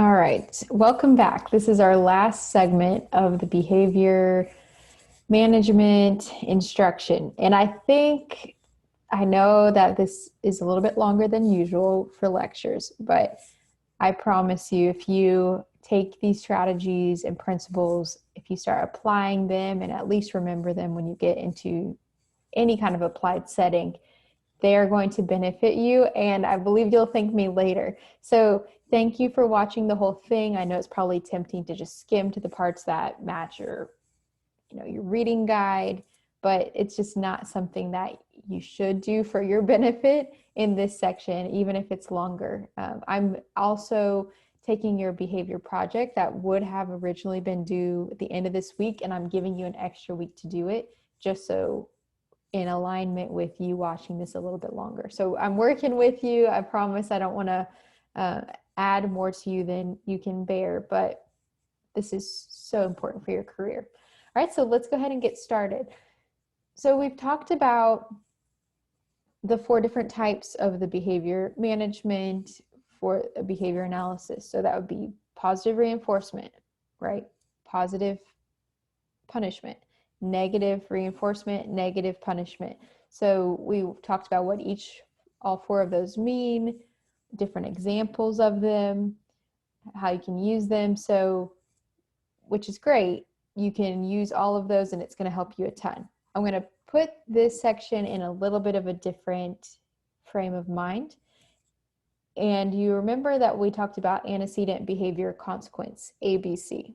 All right, welcome back. This is our last segment of the behavior management instruction. And I know that this is a little bit longer than usual for lectures, but I promise you, if you take these strategies and principles, if you start applying them and at least remember them when you get into any kind of applied setting, they are going to benefit you, and I believe you'll thank me later. So thank you for watching the whole thing. I know it's probably tempting to just skim to the parts that match your reading guide, but it's just not something that you should do for your benefit in this section, even if it's longer. I'm also taking your behavior project that would have originally been due at the end of this week, and I'm giving you an extra week to do it just so in alignment with you watching this a little bit longer. So I'm working with you. I promise I don't want to uh, add more to you than you can bear, but this is so important for your career. All right, so let's go ahead and get started. So we've talked about the four different types of the behavior management for a behavior analysis. So that would be positive reinforcement, right? Positive punishment, negative reinforcement, negative punishment. So we talked about what all four of those mean, different examples of them, how you can use them. So, which is great. You can use all of those and it's going to help you a ton. I'm going to put this section in a little bit of a different frame of mind. And you remember that we talked about antecedent behavior consequence, ABC.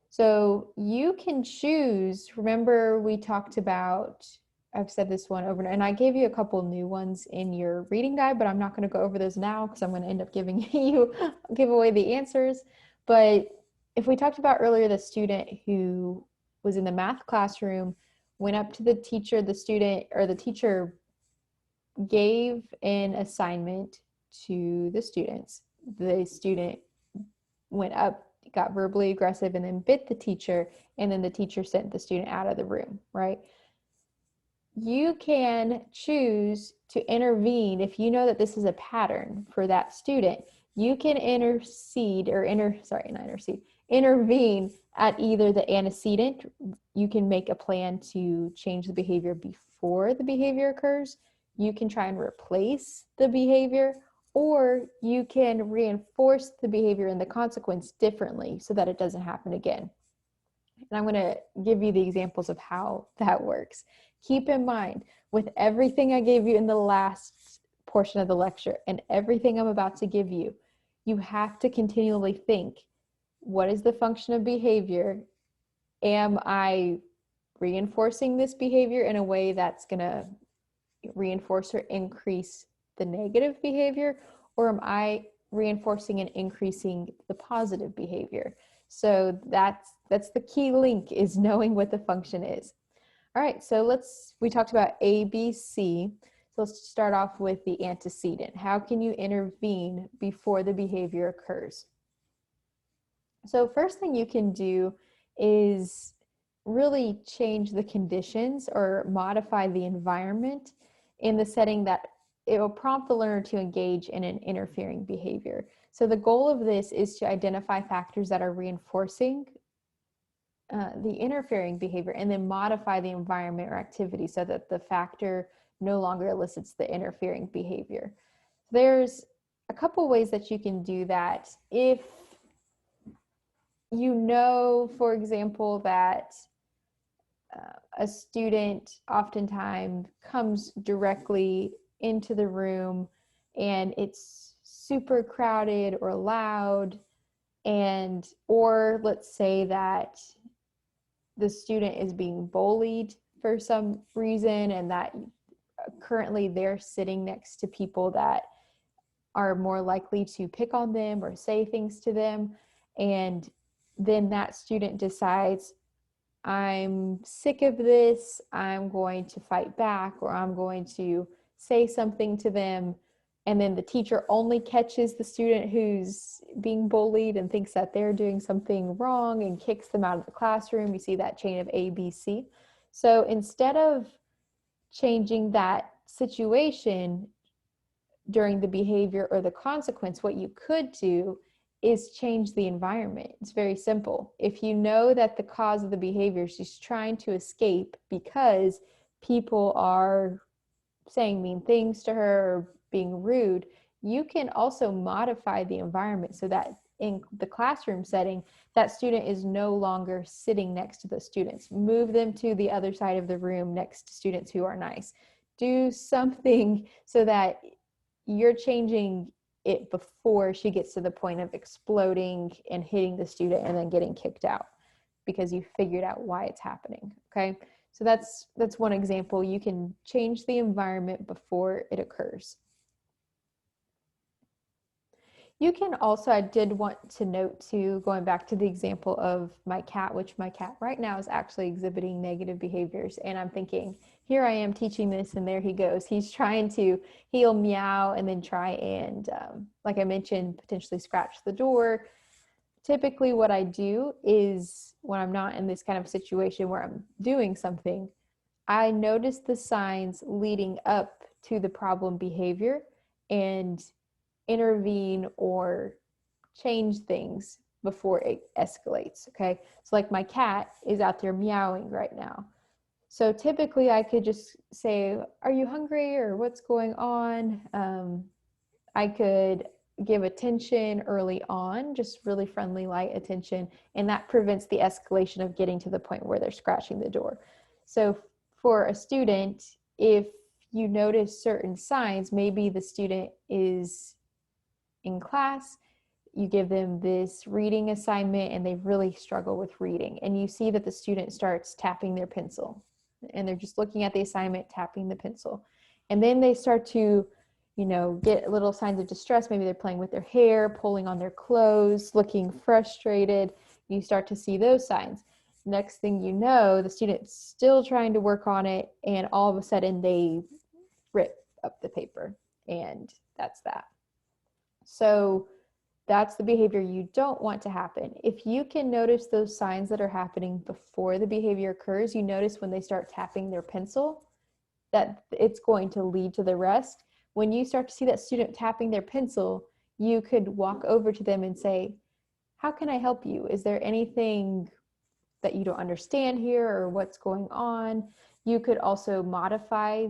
So you can choose, remember we talked about, I've said this one over and I gave you a couple new ones in your reading guide, but I'm not going to go over those now because I'm going to end up give away the answers. But if we talked about earlier, the student who was in the math classroom went up to the teacher, the student or the teacher gave an assignment to the students. The student went up, got verbally aggressive, and then bit the teacher, and then the teacher sent the student out of the room, right? You can choose to intervene if you know that this is a pattern for that student. You can intervene at either the antecedent. You can make a plan to change the behavior before the behavior occurs. You can try and replace the behavior, or you can reinforce the behavior and the consequence differently so that it doesn't happen again. And I'm going to give you the examples of how that works. Keep in mind, with everything I gave you in the last portion of the lecture and everything I'm about to give you, you have to continually think, what is the function of behavior? Am I reinforcing this behavior in a way that's going to reinforce or increase the negative behavior, or am I reinforcing and increasing the positive behavior? So that's the key link, is knowing what the function is. All right, so we talked about A, B, C. So let's start off with the antecedent. How can you intervene before the behavior occurs? So first thing you can do is really change the conditions or modify the environment in the setting that it will prompt the learner to engage in an interfering behavior. So the goal of this is to identify factors that are reinforcing the interfering behavior and then modify the environment or activity so that the factor no longer elicits the interfering behavior. There's a couple ways that you can do that. If you know, for example, that a student oftentimes comes directly into the room and it's super crowded or loud, or let's say that the student is being bullied for some reason and that currently they're sitting next to people that are more likely to pick on them or say things to them, and then that student decides, I'm sick of this, I'm going to fight back, or I'm going to say something to them, and then the teacher only catches the student who's being bullied and thinks that they're doing something wrong and kicks them out of the classroom. You see that chain of A, B, C. So instead of changing that situation during the behavior or the consequence, what you could do is change the environment. It's very simple. If you know that the cause of the behavior, she's trying to escape because people are saying mean things to her or being rude, you can also modify the environment so that in the classroom setting, that student is no longer sitting next to the students. Move them to the other side of the room next to students who are nice. Do something so that you're changing it before she gets to the point of exploding and hitting the student and then getting kicked out because you figured out why it's happening. Okay. So that's one example. You can change the environment before it occurs. You can also, I did want to note too, going back to the example of my cat, which my cat right now is actually exhibiting negative behaviors. And I'm thinking, here I am teaching this and there he goes. He's trying to, he'll meow and then try and, like I mentioned, potentially scratch the door. Typically what I do is when I'm not in this kind of situation where I'm doing something, I notice the signs leading up to the problem behavior and intervene or change things before it escalates. Okay. So like my cat is out there meowing right now. So typically I could just say, are you hungry or what's going on? I could give attention early on, just really friendly, light attention. And that prevents the escalation of getting to the point where they're scratching the door. So for a student, if you notice certain signs, maybe the student is in class, you give them this reading assignment and they really struggle with reading, and you see that the student starts tapping their pencil and they're just looking at the assignment, tapping the pencil, and then they start to get little signs of distress. Maybe they're playing with their hair, pulling on their clothes, looking frustrated. You start to see those signs. Next thing you know, the student's still trying to work on it, and all of a sudden they rip up the paper, and that's that. So that's the behavior you don't want to happen. If you can notice those signs that are happening before the behavior occurs, you notice when they start tapping their pencil, that it's going to lead to the rest. When you start to see that student tapping their pencil, you could walk over to them and say, how can I help you? Is there anything that you don't understand here or what's going on? You could also modify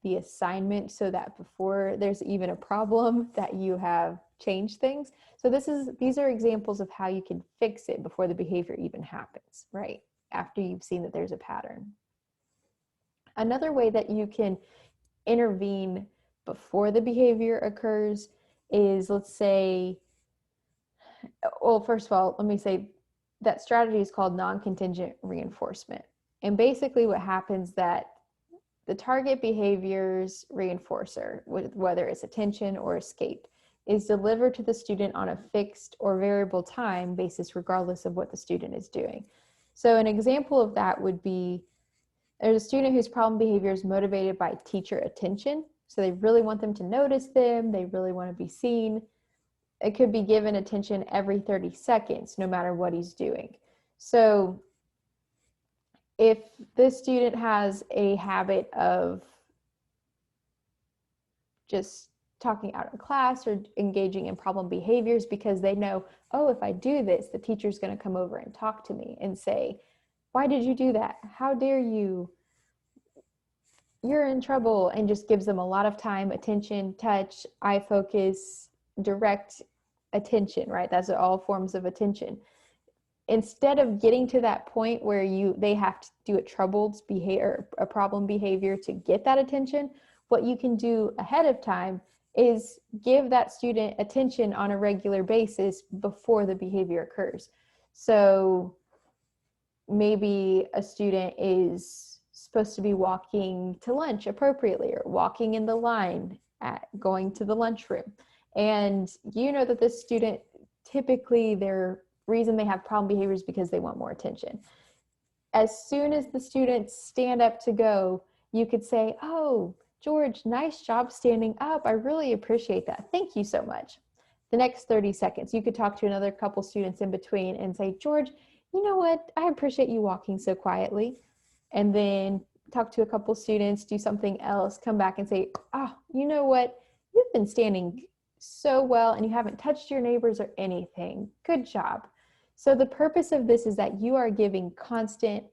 the assignment so that before there's even a problem that you have changed things. So these are examples of how you can fix it before the behavior even happens, right? After you've seen that there's a pattern. Another way that you can intervene before the behavior occurs is, let's say, well, first of all, let me say that strategy is called non-contingent reinforcement. And basically what happens that the target behavior's reinforcer, whether it's attention or escape, is delivered to the student on a fixed or variable time basis, regardless of what the student is doing. So an example of that would be, there's a student whose problem behavior is motivated by teacher attention. So they really want them to notice them. They really want to be seen. It could be given attention every 30 seconds, no matter what he's doing. So if this student has a habit of just talking out in class or engaging in problem behaviors because they know, oh, if I do this, the teacher's going to come over and talk to me and say, why did you do that? How dare you? You're in trouble, and just gives them a lot of time, attention, touch, eye focus, direct attention, right? That's all forms of attention. Instead of getting to that point where they have to do a troubled behavior, a problem behavior to get that attention, what you can do ahead of time is give that student attention on a regular basis before the behavior occurs. So maybe a student is supposed to be walking to lunch appropriately, or walking in the line at going to the lunchroom. And you know that this student, typically their reason they have problem behaviors because they want more attention. As soon as the students stand up to go, you could say, oh, George, nice job standing up. I really appreciate that. Thank you so much. The next 30 seconds, you could talk to another couple students in between and say, George, you know what? I appreciate you walking so quietly. And then talk to a couple students, do something else, come back and say, oh, you know what? You've been standing so well and you haven't touched your neighbors or anything. Good job. So the purpose of this is that you are giving constant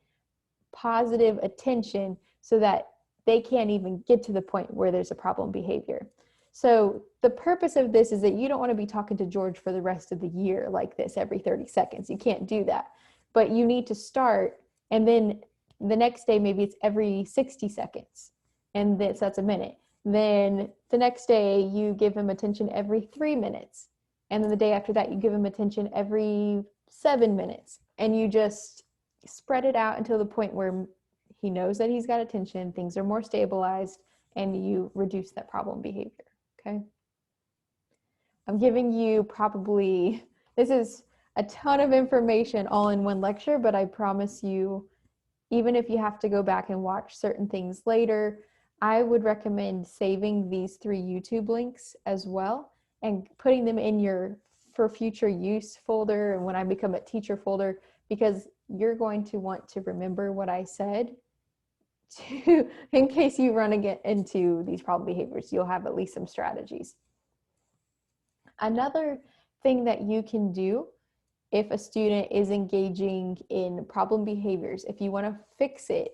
positive attention so that they can't even get to the point where there's a problem behavior. So the purpose of this is that you don't want to be talking to George for the rest of the year like this every 30 seconds. You can't do that. But you need to start, and then the next day maybe it's every 60 seconds, and that's a minute. Then the next day you give him attention every 3 minutes, and then the day after that you give him attention every 7 minutes, and you just spread it out until the point where he knows that he's got attention, things are more stabilized, and you reduce that problem behavior. Okay. I'm giving you probably, this is a ton of information all in one lecture, but I promise you, even if you have to go back and watch certain things later, I would recommend saving these 3 YouTube links as well and putting them in your for future use folder and when I become a teacher folder, because you're going to want to remember what I said in case you run into these problem behaviors. You'll have at least some strategies. Another thing that you can do if a student is engaging in problem behaviors, if you want to fix it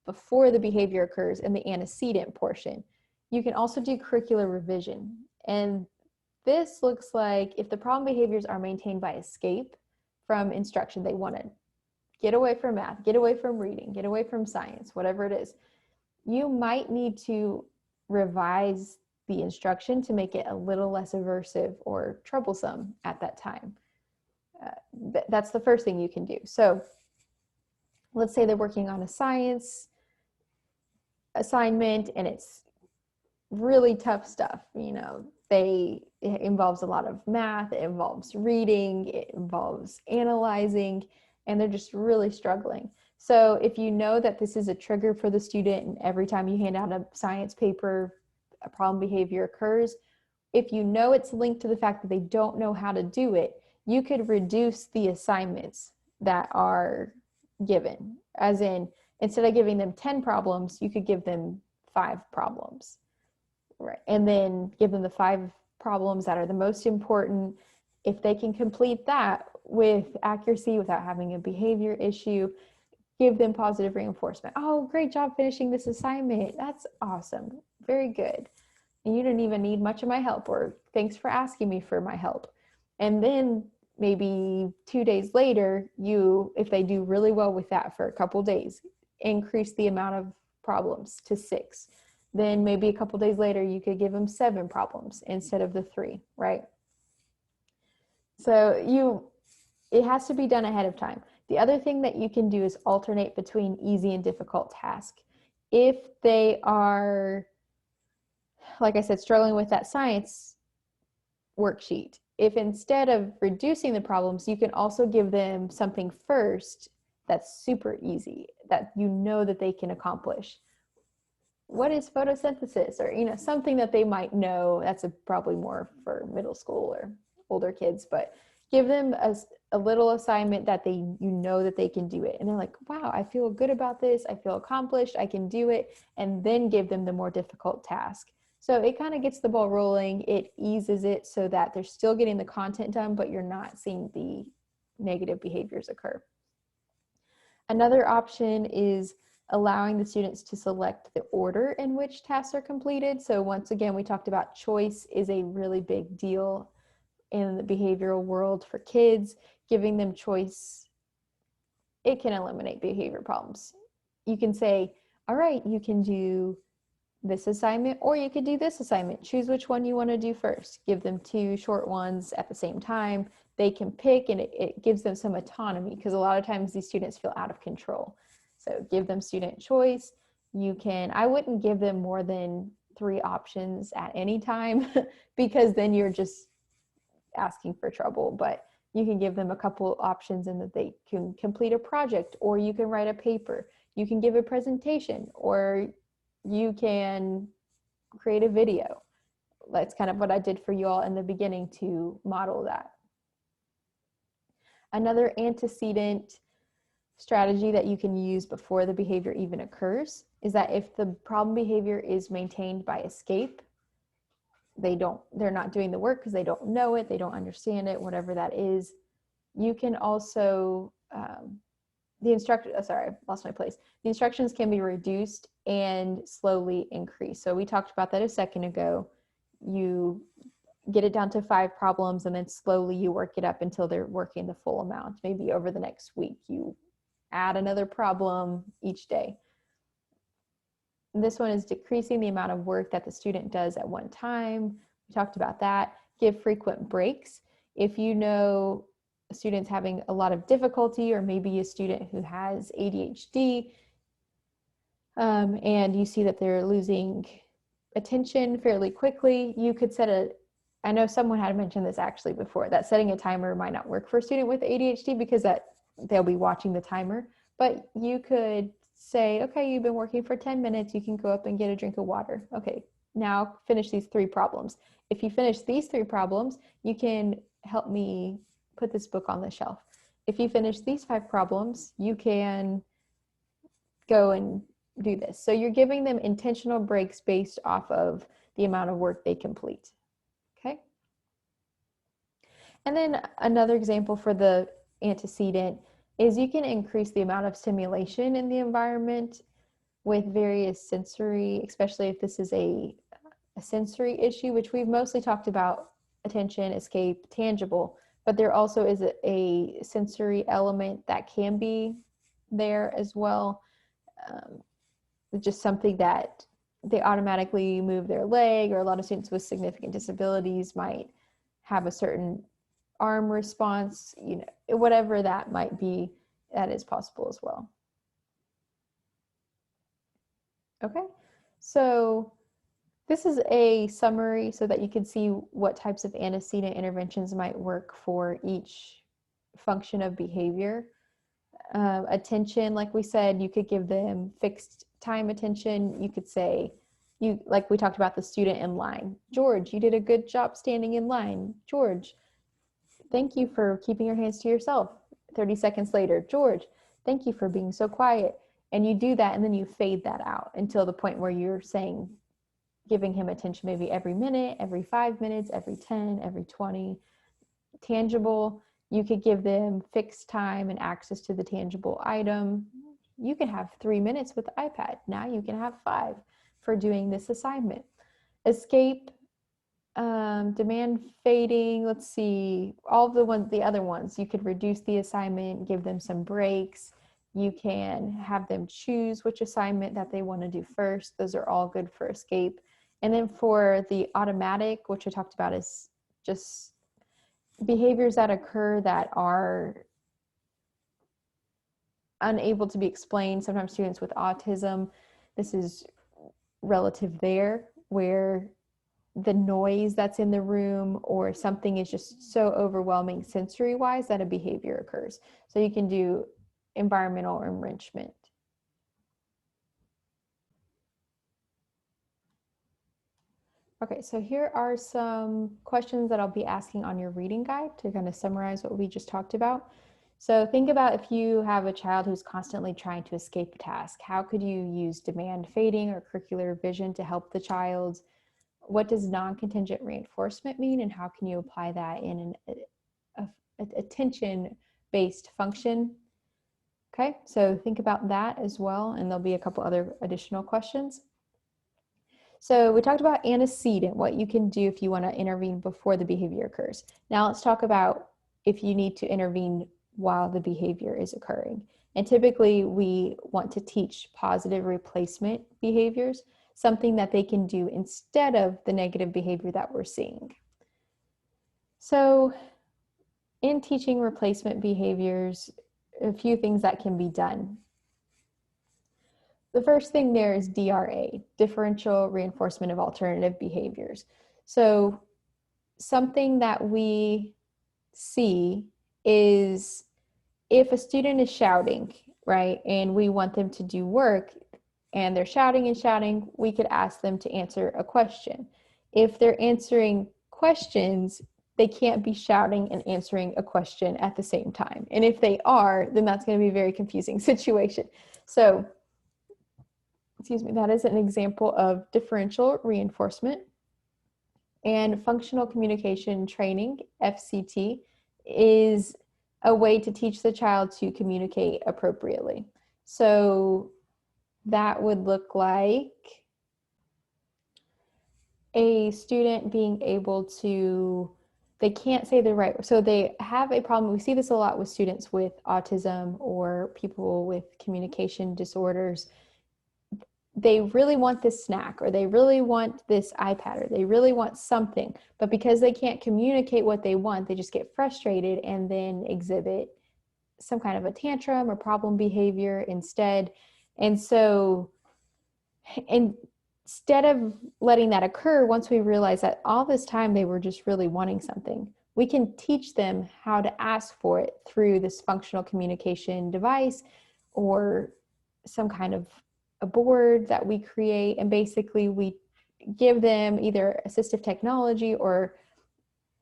before the behavior occurs in the antecedent portion, you can also do curricular revision. And this looks like if the problem behaviors are maintained by escape from instruction, they want to get away from math, get away from reading, get away from science, whatever it is, you might need to revise the instruction to make it a little less aversive or troublesome at that time. That's the first thing you can do. So let's say they're working on a science assignment and it's really tough stuff. It involves a lot of math, it involves reading, it involves analyzing, and they're just really struggling. So if you know that this is a trigger for the student and every time you hand out a science paper, a problem behavior occurs, if you know it's linked to the fact that they don't know how to do it, you could reduce the assignments that are given. As in, instead of giving them 10 problems, you could give them 5 problems, right? And then give them the 5 problems that are the most important. If they can complete that with accuracy without having a behavior issue, give them positive reinforcement. Oh, great job finishing this assignment. That's awesome. Very good. And you didn't even need much of my help, or thanks for asking me for my help. And then maybe 2 days later, if they do really well with that for a couple days, increase the amount of problems to 6. Then maybe a couple days later, you could give them 7 problems instead of the 3, right? So it has to be done ahead of time. The other thing that you can do is alternate between easy and difficult tasks. If they are, like I said, struggling with that science worksheet, if instead of reducing the problems, you can also give them something first that's super easy, that you know that they can accomplish. What is photosynthesis? Or, something that they might know. That's probably more for middle school or older kids, but give them a little assignment that you know that they can do it. And they're like, wow, I feel good about this. I feel accomplished. I can do it. And then give them the more difficult task. So it kind of gets the ball rolling. It eases it so that they're still getting the content done, but you're not seeing the negative behaviors occur. Another option is allowing the students to select the order in which tasks are completed. So once again, we talked about choice is a really big deal in the behavioral world for kids. Giving them choice, it can eliminate behavior problems. You can say, all right, you can do this assignment or you could do this assignment. Choose which one you want to do first. Give them 2 short ones at the same time. They can pick, and it gives them some autonomy, because a lot of times these students feel out of control. So give them student choice. I wouldn't give them more than 3 options at any time because then you're just asking for trouble. But you can give them a couple options and that they can complete a project, or you can write a paper, you can give a presentation, or you can create a video. That's kind of what I did for you all in the beginning to model that. Another antecedent strategy that you can use before the behavior even occurs is that if the problem behavior is maintained by escape, they're not doing the work because they don't know it, they don't understand it, whatever that is. You can also, sorry, I lost my place. The instructions can be reduced and slowly increased. So we talked about that a second ago. You get it down to 5 problems, and then slowly you work it up until they're working the full amount. Maybe over the next week, you add another problem each day. And this one is decreasing the amount of work that the student does at one time. We talked about that. Give frequent breaks. If you know a student's having a lot of difficulty, or maybe a student who has ADHD, and you see that they're losing attention fairly quickly, you could I know someone had mentioned this actually before, that setting a timer might not work for a student with ADHD because they'll be watching the timer, but you could say, okay, you've been working for 10 minutes, you can go up and get a drink of water. Okay, now finish these 3 problems. If you finish these 3 problems, you can help me put this book on the shelf. If you finish these 5 problems, you can go and do this. So you're giving them intentional breaks based off of the amount of work they complete. Okay. And then another example for the antecedent is you can increase the amount of stimulation in the environment with various sensory, especially if this is a sensory issue, which we've mostly talked about: attention, escape, tangible, but there also is a sensory element that can be there as well. Just something that they automatically move their leg, or a lot of students with significant disabilities might have a certain arm response, whatever that might be, that is possible as well. Okay, so this is a summary so that you can see what types of antecedent interventions might work for each function of behavior. Attention, like we said, you could give them fixed time attention. You could say, like we talked about the student in line. George, you did a good job standing in line. George, thank you for keeping your hands to yourself. 30 seconds later, George, thank you for being so quiet. And you do that, and then you fade that out until the point where you're saying, giving him attention maybe every minute, every 5 minutes, every 10, every 20. Tangible, you could give them fixed time and access to the tangible item. You can have 3 minutes with the iPad. Now you can have 5 for doing this assignment. Escape, demand fading, let's see, all of the other ones, you could reduce the assignment, give them some breaks. You can have them choose which assignment that they want to do first. Those are all good for escape. And then for the automatic, which I talked about, is just behaviors that occur that are unable to be explained. Sometimes students with autism, this is relative there, where the noise that's in the room or something is just so overwhelming sensory wise that a behavior occurs. So you can do environmental enrichment. Okay, so here are some questions that I'll be asking on your reading guide to kind of summarize what we just talked about. So think about if you have a child who's constantly trying to escape a task. How could you use demand fading or curricular vision to help the child? What does non-contingent reinforcement mean, and how can you apply that in an attention-based function? Okay, so think about that as well, and there'll be a couple other additional questions. So we talked about antecedent, what you can do if you want to intervene before the behavior occurs. Now let's talk about if you need to intervene while the behavior is occurring. And typically we want to teach positive replacement behaviors, something that they can do instead of the negative behavior that we're seeing. So in teaching replacement behaviors, a few things that can be done. The first thing there is DRA, differential reinforcement of alternative behaviors. So something that we see is if a student is shouting, right, and we want them to do work and they're shouting and shouting, we could ask them to answer a question. If they're answering questions, they can't be shouting and answering a question at the same time. And if they are, then that's going to be a very confusing situation. So that is an example of differential reinforcement. And functional communication training, FCT, is a way to teach the child to communicate appropriately. So that would look like a student being able to, they can't say the right, so they have a problem. We see this a lot with students with autism or people with communication disorders. They really want this snack, or they really want this iPad, or they really want something, but because they can't communicate what they want, they just get frustrated and then exhibit some kind of a tantrum or problem behavior instead. And so, instead of letting that occur, once we realize that all this time they were just really wanting something, we can teach them how to ask for it through this functional communication device or some kind of a board that we create. And basically we give them either assistive technology or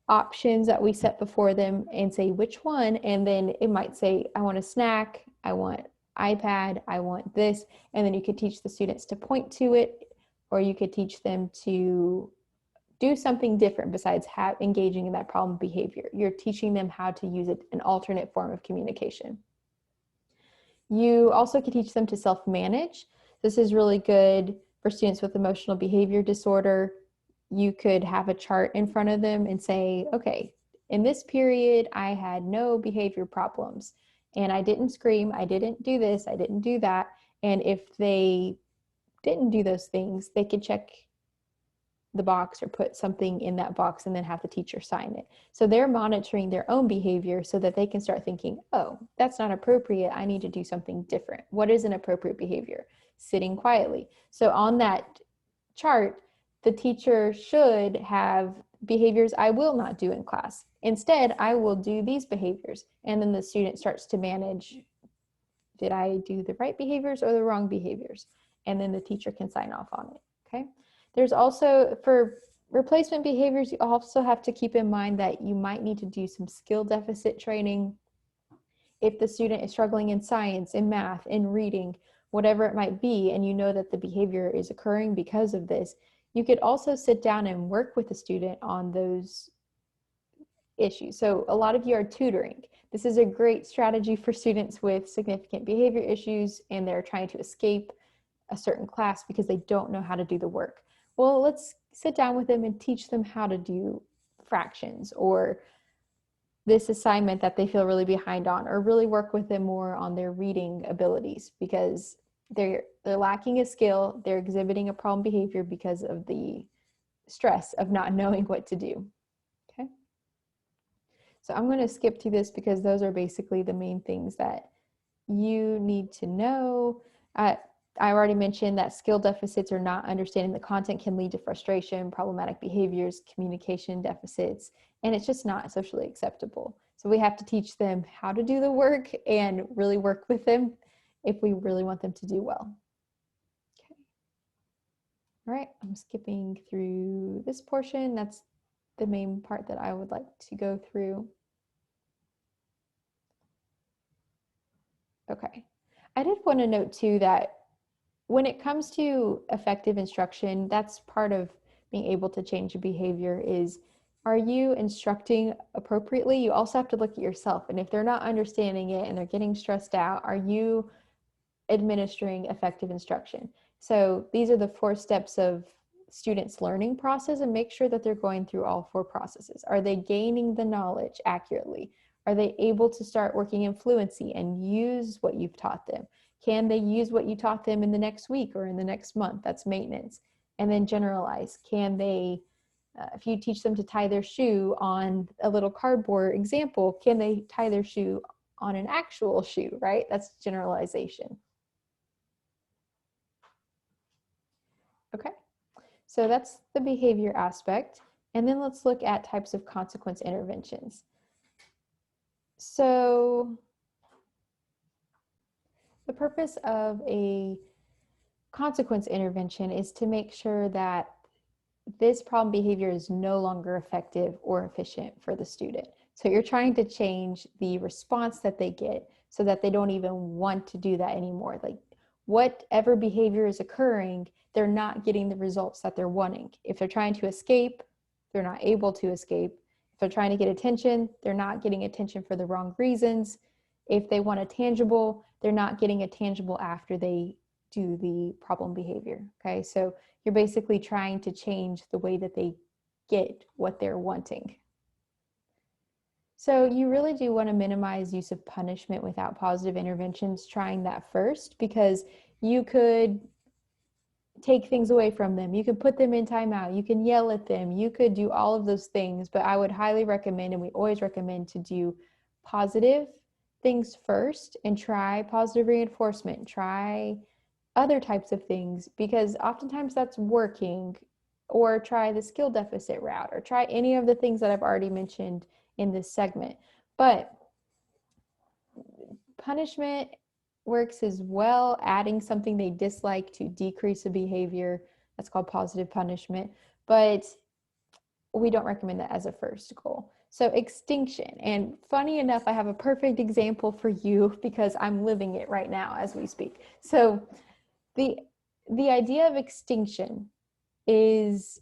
options that we set before them and say which one, and then it might say, I want a snack, I want iPad, I want this, and then you could teach the students to point to it, or you could teach them to do something different besides engaging in that problem behavior. You're teaching them how to use it, an alternate form of communication. You also could teach them to self-manage. This is really good for students with emotional behavior disorder. You could have a chart in front of them and say, okay, in this period, I had no behavior problems and I didn't scream, I didn't do this, I didn't do that. And if they didn't do those things, they could check the box or put something in that box and then have the teacher sign it. So they're monitoring their own behavior so that they can start thinking, oh, that's not appropriate. I need to do something different. What is an appropriate behavior? Sitting quietly. So on that chart, the teacher should have behaviors I will not do in class. Instead, I will do these behaviors. And then the student starts to manage, did I do the right behaviors or the wrong behaviors? And then the teacher can sign off on it, okay? There's also, for replacement behaviors, you also have to keep in mind that you might need to do some skill deficit training. If the student is struggling in science, in math, in reading, whatever it might be, and you know that the behavior is occurring because of this, you could also sit down and work with the student on those issues. So a lot of you are tutoring. This is a great strategy for students with significant behavior issues and they're trying to escape a certain class because they don't know how to do the work. Well, let's sit down with them and teach them how to do fractions or this assignment that they feel really behind on, or really work with them more on their reading abilities because they're lacking a skill, they're exhibiting a problem behavior because of the stress of not knowing what to do. Okay. So I'm going to skip through this because those are basically the main things that you need to know. I already mentioned that skill deficits or not understanding the content can lead to frustration, problematic behaviors, communication deficits, and it's just not socially acceptable. So we have to teach them how to do the work and really work with them if we really want them to do well. Okay. All right, I'm skipping through this portion. That's the main part that I would like to go through. Okay. I did want to note too that when it comes to effective instruction, that's part of being able to change a behavior is, are you instructing appropriately? You also have to look at yourself. And if they're not understanding it and they're getting stressed out, are you administering effective instruction? So these are the 4 steps of students' learning process, and make sure that they're going through all 4 processes. Are they gaining the knowledge accurately? Are they able to start working in fluency and use what you've taught them? Can they use what you taught them in the next week or in the next month? That's maintenance. And then generalize. Can they, if you teach them to tie their shoe on a little cardboard example, can they tie their shoe on an actual shoe, right? That's generalization. Okay, so that's the behavior aspect. And then let's look at types of consequence interventions. So the purpose of a consequence intervention is to make sure that this problem behavior is no longer effective or efficient for the student. So you're trying to change the response that they get so that they don't even want to do that anymore. Like whatever behavior is occurring, they're not getting the results that they're wanting. If they're trying to escape, they're not able to escape. If they're trying to get attention, they're not getting attention for the wrong reasons. If they want a tangible, they're not getting a tangible after they do the problem behavior. Okay, so you're basically trying to change the way that they get what they're wanting. So you really do want to minimize use of punishment without positive interventions, trying that first, because you could take things away from them. You could put them in timeout. You can yell at them. You could do all of those things, but I would highly recommend, and we always recommend, to do positive things first and try positive reinforcement, try other types of things, because oftentimes that's working, or try the skill deficit route, or try any of the things that I've already mentioned in this segment. But punishment works as well, adding something they dislike to decrease a behavior. That's called positive punishment, but we don't recommend that as a first goal. So extinction, and funny enough, I have a perfect example for you because I'm living it right now as we speak. So the idea of extinction is,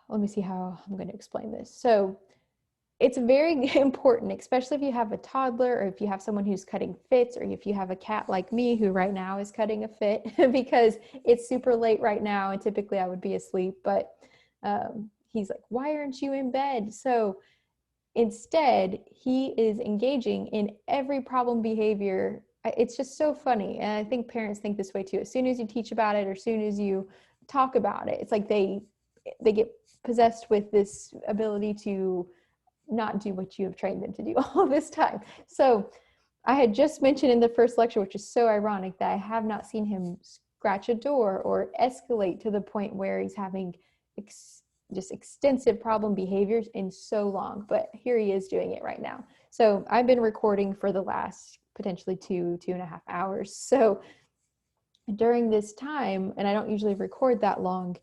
let me see how I'm going to explain this. So it's very important, especially if you have a toddler, or if you have someone who's cutting fits, or if you have a cat like me who right now is cutting a fit because it's super late right now and typically I would be asleep, but he's like, why aren't you in bed? So instead, he is engaging in every problem behavior. It's just so funny. And I think parents think this way too. As soon as you teach about it, or as soon as you talk about it, it's like they get possessed with this ability to not do what you have trained them to do all this time. So I had just mentioned in the first lecture, which is so ironic, that I have not seen him scratch a door or escalate to the point where he's having just extensive problem behaviors in so long, but here he is doing it right now. So I've been recording for the last potentially 2.5 hours. So during this time, and I don't usually record that long,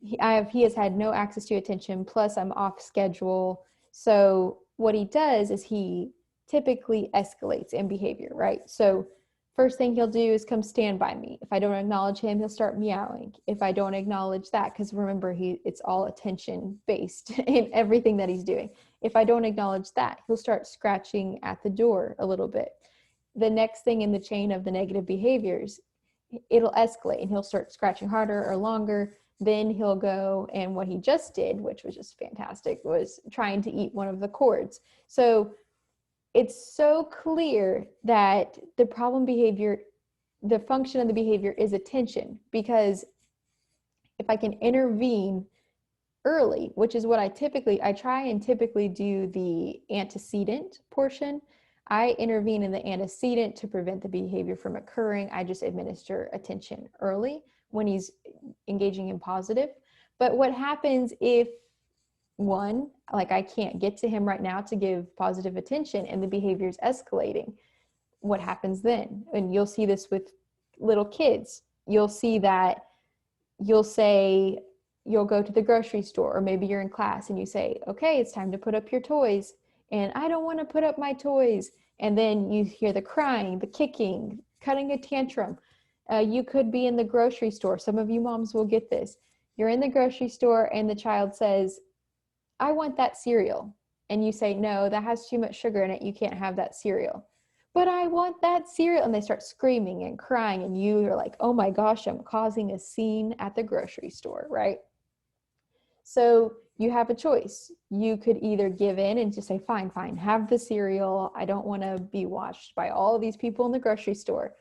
he has had no access to attention, plus I'm off schedule. So what he does is he typically escalates in behavior, right? So first thing he'll do is come stand by me. If I don't acknowledge him, he'll start meowing. If I don't acknowledge that, because remember, it's all attention based in everything that he's doing. If I don't acknowledge that, he'll start scratching at the door a little bit. The next thing in the chain of the negative behaviors, it'll escalate and he'll start scratching harder or longer. Then he'll go, and what he just did, which was just fantastic, was trying to eat one of the cords. So it's so clear that the problem behavior, the function of the behavior is attention, because if I can intervene early, which is what I try and typically do the antecedent portion. I intervene in the antecedent to prevent the behavior from occurring. I just administer attention early when he's engaging in positive. But what happens if, one, like I can't get to him right now to give positive attention and the behavior is escalating? What happens then? And you'll see this with little kids. You'll see that you'll go to the grocery store, or maybe you're in class and you say, okay, it's time to put up your toys. And I don't want to put up my toys. And then you hear the crying, the kicking, cutting a tantrum. You could be in the grocery store. Some of you moms will get this. You're in the grocery store and the child says, I want that cereal. And you say, no, that has too much sugar in it. You can't have that cereal. But I want that cereal. And they start screaming and crying. And you are like, oh my gosh, I'm causing a scene at the grocery store, right? So you have a choice. You could either give in and just say, fine, have the cereal. I don't want to be watched by all of these people in the grocery store.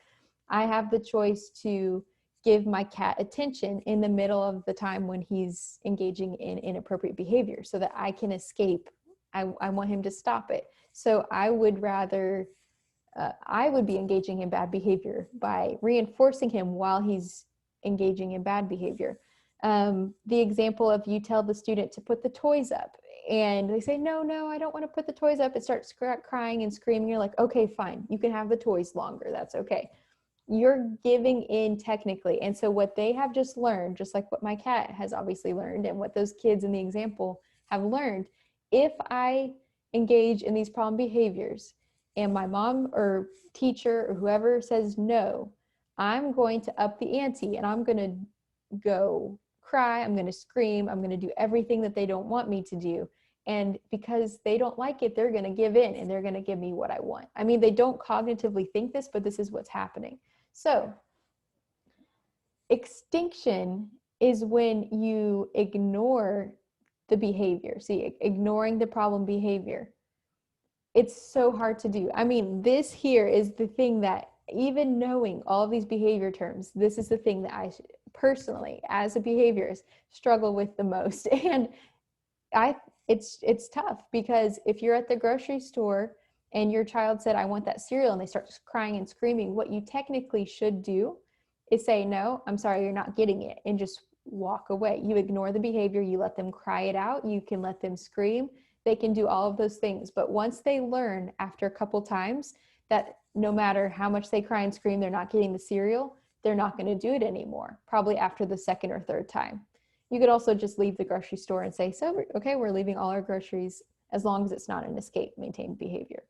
I have the choice to give my cat attention in the middle of the time when he's engaging in inappropriate behavior so that I can escape. I want him to stop it. So I would rather, I would be engaging in bad behavior by reinforcing him while he's engaging in bad behavior. The example of you tell the student to put the toys up and they say, no, I don't want to put the toys up. It starts crying and screaming. You're like, okay, fine. You can have the toys longer. That's okay. You're giving in technically. And so what they have just learned, just like what my cat has obviously learned and what those kids in the example have learned, if I engage in these problem behaviors and my mom or teacher or whoever says no, I'm going to up the ante and I'm going to go cry, I'm going to scream, I'm going to do everything that they don't want me to do. And because they don't like it, they're going to give in and they're going to give me what I want. I mean, they don't cognitively think this, but this is what's happening. So extinction is when you ignore the behavior. See, ignoring the problem behavior. It's so hard to do. I mean, this here is the thing that, even knowing all of these behavior terms, this is the thing that I personally, as a behaviorist, struggle with the most. And it's tough, because if you're at the grocery store and your child said, I want that cereal, and they start just crying and screaming, what you technically should do is say, no, I'm sorry, you're not getting it, and just walk away. You ignore the behavior, you let them cry it out, you can let them scream, they can do all of those things. But once they learn after a couple times that no matter how much they cry and scream, they're not getting the cereal, they're not going to do it anymore, probably after the second or third time. You could also just leave the grocery store and say, so, okay, we're leaving all our groceries, as long as it's not an escape, maintain behavior.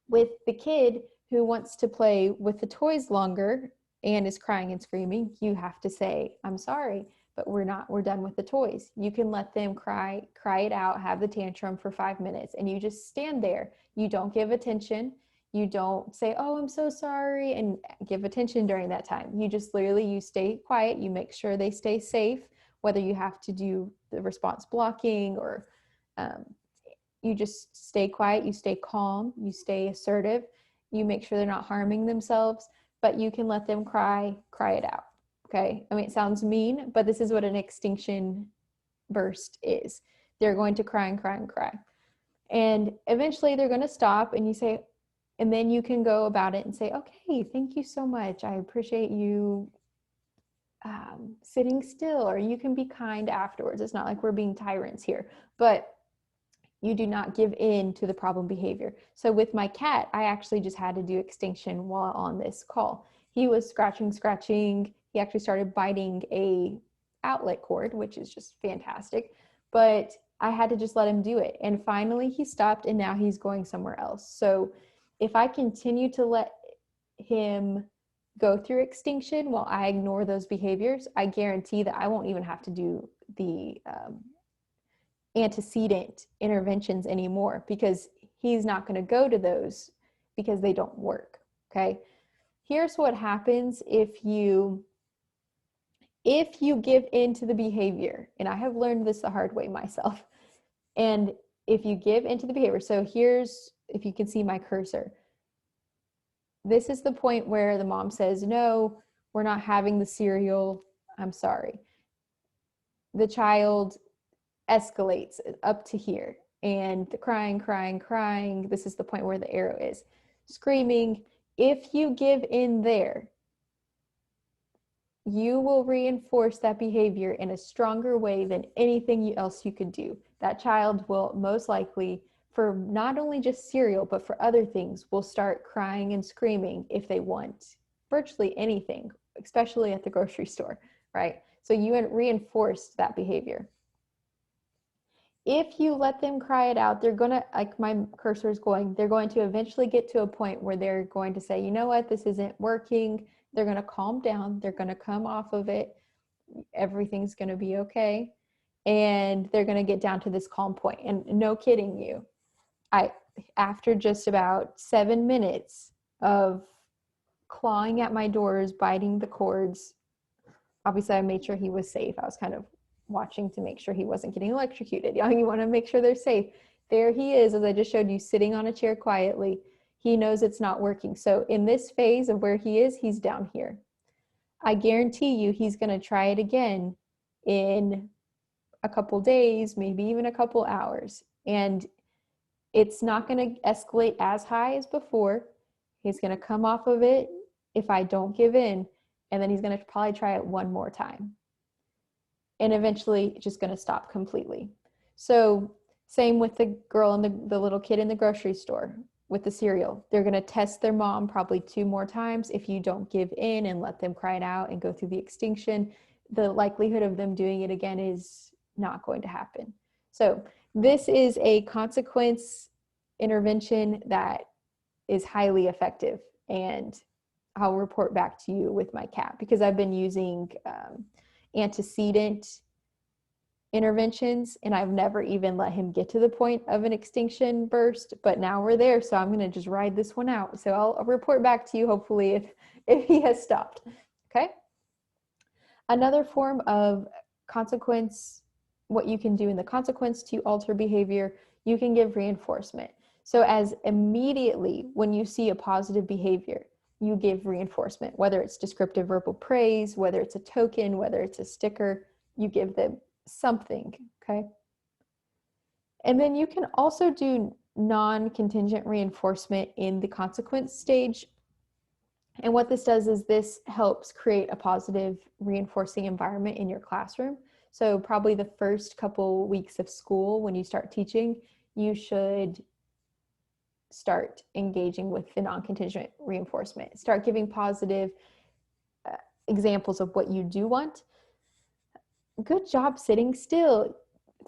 With the kid who wants to play with the toys longer and is crying and screaming, you have to say, I'm sorry, but we're done with the toys. You can let them cry it out, have the tantrum for 5 minutes, and you just stand there. You don't give attention. You don't say, oh, I'm so sorry, and give attention during that time. You just literally, you stay quiet. You make sure they stay safe, whether you have to do the response blocking or you just stay quiet, you stay calm, you stay assertive, you make sure they're not harming themselves, but you can let them cry it out. Okay. I mean, it sounds mean, but this is what an extinction burst is. They're going to cry and cry and cry. And eventually they're going to stop, and you say, and then you can go about it and say, okay, thank you so much. I appreciate you sitting still, or you can be kind afterwards. It's not like we're being tyrants here, but you do not give in to the problem behavior. So with my cat, I actually just had to do extinction while on this call. He was scratching. He actually started biting a outlet cord, which is just fantastic. But I had to just let him do it. And finally he stopped, and now he's going somewhere else. So if I continue to let him go through extinction while I ignore those behaviors, I guarantee that I won't even have to do the antecedent interventions anymore, because he's not going to go to those because they don't work. Okay. Here's what happens if you give in to the behavior. And I have learned this the hard way myself. And if you give into the behavior, so here's, if you can see my cursor, this is the point where the mom says, no, we're not having the cereal, I'm sorry. The child escalates up to here, and the crying. This is the point where the arrow is. Screaming. If you give in there, you will reinforce that behavior in a stronger way than anything else you could do. That child will most likely, for not only just cereal, but for other things, will start crying and screaming if they want virtually anything, especially at the grocery store, right? So you reinforced that behavior. If you let them cry it out, they're going to, like my cursor is going, they're going to eventually get to a point where they're going to say, you know what, this isn't working. They're going to calm down. They're going to come off of it. Everything's going to be okay. And they're going to get down to this calm point. And no kidding you, after just about 7 minutes of clawing at my doors, biting the cords, obviously I made sure he was safe. I was kind of watching to make sure he wasn't getting electrocuted. You want to make sure they're safe. There he is, as I just showed you, sitting on a chair quietly. He knows it's not working. So in this phase of where he is, he's down here. I guarantee you he's going to try it again in a couple days, maybe even a couple hours. And it's not going to escalate as high as before. He's going to come off of it if I don't give in. And then he's going to probably try it one more time. And eventually it's just going to stop completely. So same with the girl and the little kid in the grocery store with the cereal. They're going to test their mom probably 2 more times. If you don't give in and let them cry it out and go through the extinction, the likelihood of them doing it again is not going to happen. So this is a consequence intervention that is highly effective, and I'll report back to you with my cat, because I've been using antecedent interventions, and I've never even let him get to the point of an extinction burst, but now we're there, so I'm going to just ride this one out. So I'll report back to you hopefully if he has stopped. Okay. Another form of consequence, what you can do in the consequence to alter behavior, you can give reinforcement. So as immediately when you see a positive behavior, you give reinforcement, whether it's descriptive verbal praise, whether it's a token, whether it's a sticker, you give them something, okay? And then you can also do non-contingent reinforcement in the consequence stage. And what this does is this helps create a positive reinforcing environment in your classroom. So probably the first couple weeks of school when you start teaching, you should start engaging with the non-contingent reinforcement. Start giving positive examples of what you do want. Good job sitting still.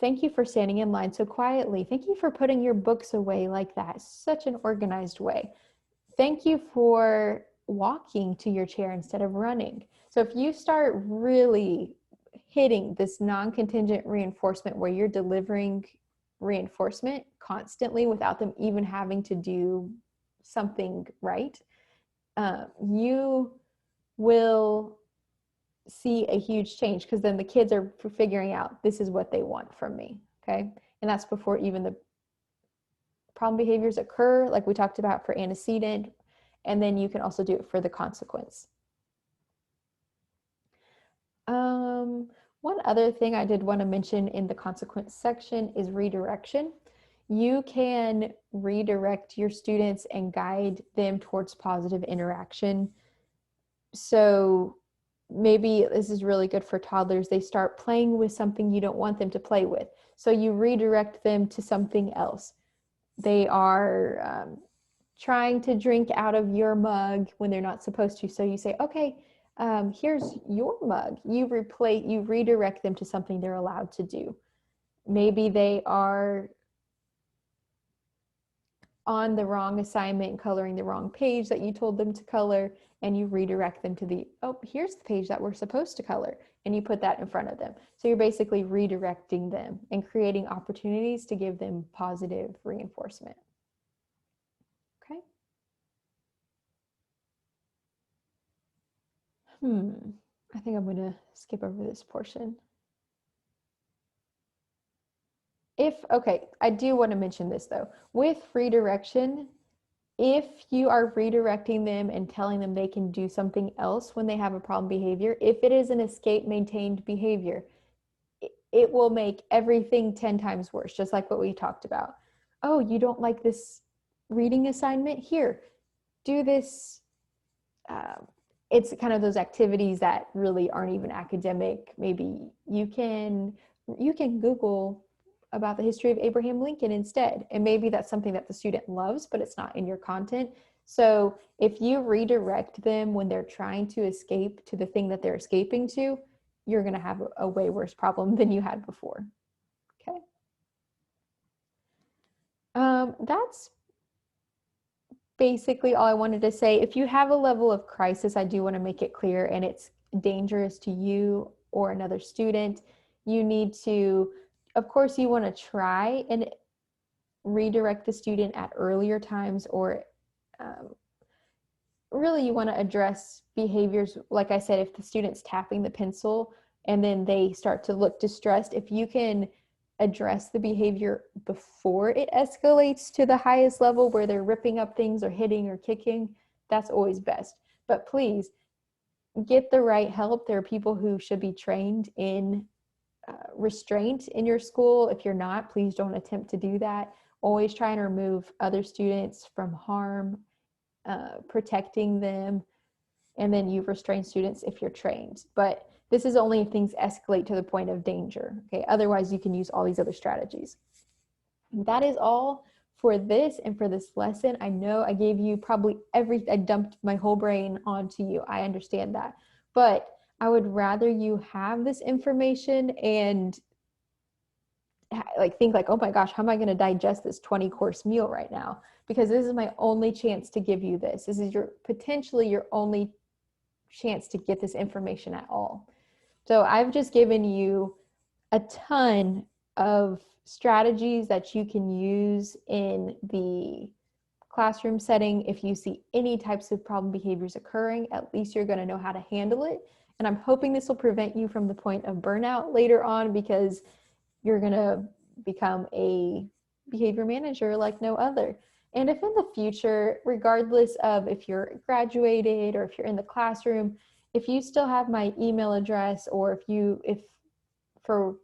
Thank you for standing in line so quietly. Thank you for putting your books away like that. Such an organized way. Thank you for walking to your chair instead of running. So if you start really hitting this non-contingent reinforcement where you're delivering reinforcement constantly without them even having to do something right, you will see a huge change, because then the kids are figuring out this is what they want from me. Okay. And that's before even the problem behaviors occur, like we talked about for antecedent. And then you can also do it for the consequence. One other thing I did want to mention in the consequence section is redirection. You can redirect your students and guide them towards positive interaction. So maybe this is really good for toddlers. They start playing with something you don't want them to play with. So you redirect them to something else. They are trying to drink out of your mug when they're not supposed to. So you say, okay, here's your mug. You redirect them to something they're allowed to do. Maybe they are on the wrong assignment, coloring the wrong page that you told them to color, and you redirect them to the, oh, here's the page that we're supposed to color, and you put that in front of them. So you're basically redirecting them and creating opportunities to give them positive reinforcement. Okay. I think I'm going to skip over this portion. Okay, I do want to mention this though. With redirection, if you are redirecting them and telling them they can do something else when they have a problem behavior, if it is an escape maintained behavior, it will make everything 10 times worse, just like what we talked about. Oh, you don't like this reading assignment? Here, do this. It's kind of those activities that really aren't even academic. Maybe you can Google about the history of Abraham Lincoln instead. And maybe that's something that the student loves, but it's not in your content. So if you redirect them when they're trying to escape to the thing that they're escaping to, you're going to have a way worse problem than you had before. Okay. That's basically all I wanted to say. If you have a level of crisis, I do want to make it clear, and it's dangerous to you or another student, you need to, of course, you want to try and redirect the student at earlier times, or really you want to address behaviors. Like I said, if the student's tapping the pencil and then they start to look distressed, if you can address the behavior before it escalates to the highest level where they're ripping up things or hitting or kicking, that's always best. But please get the right help. There are people who should be trained in restraint in your school. If you're not, please don't attempt to do that. Always try and remove other students from harm, protecting them, and then you restrain students if you're trained. But this is only if things escalate to the point of danger. Okay, otherwise you can use all these other strategies. That is all for this and for this lesson. I know I gave you probably I dumped my whole brain onto you. I understand that. But I would rather you have this information and think like, oh my gosh, how am I going to digest this 20-course meal right now? Because this is my only chance to give you this. This is potentially your only chance to get this information at all. So I've just given you a ton of strategies that you can use in the classroom setting. If you see any types of problem behaviors occurring, at least you're going to know how to handle it. And I'm hoping this will prevent you from the point of burnout later on, because you're going to become a behavior manager like no other. And if in the future, regardless of if you're graduated or if you're in the classroom, if you still have my email address, or if for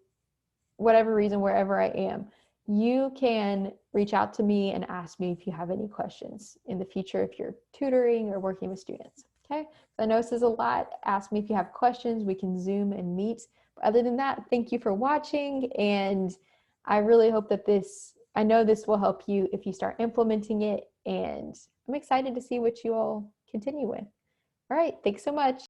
whatever reason, wherever I am, you can reach out to me and ask me if you have any questions in the future, if you're tutoring or working with students. Okay, so I know this is a lot. Ask me if you have questions. We can Zoom and meet. But other than that, thank you for watching. And I really hope that I know this will help you if you start implementing it. And I'm excited to see what you all continue with. All right, thanks so much.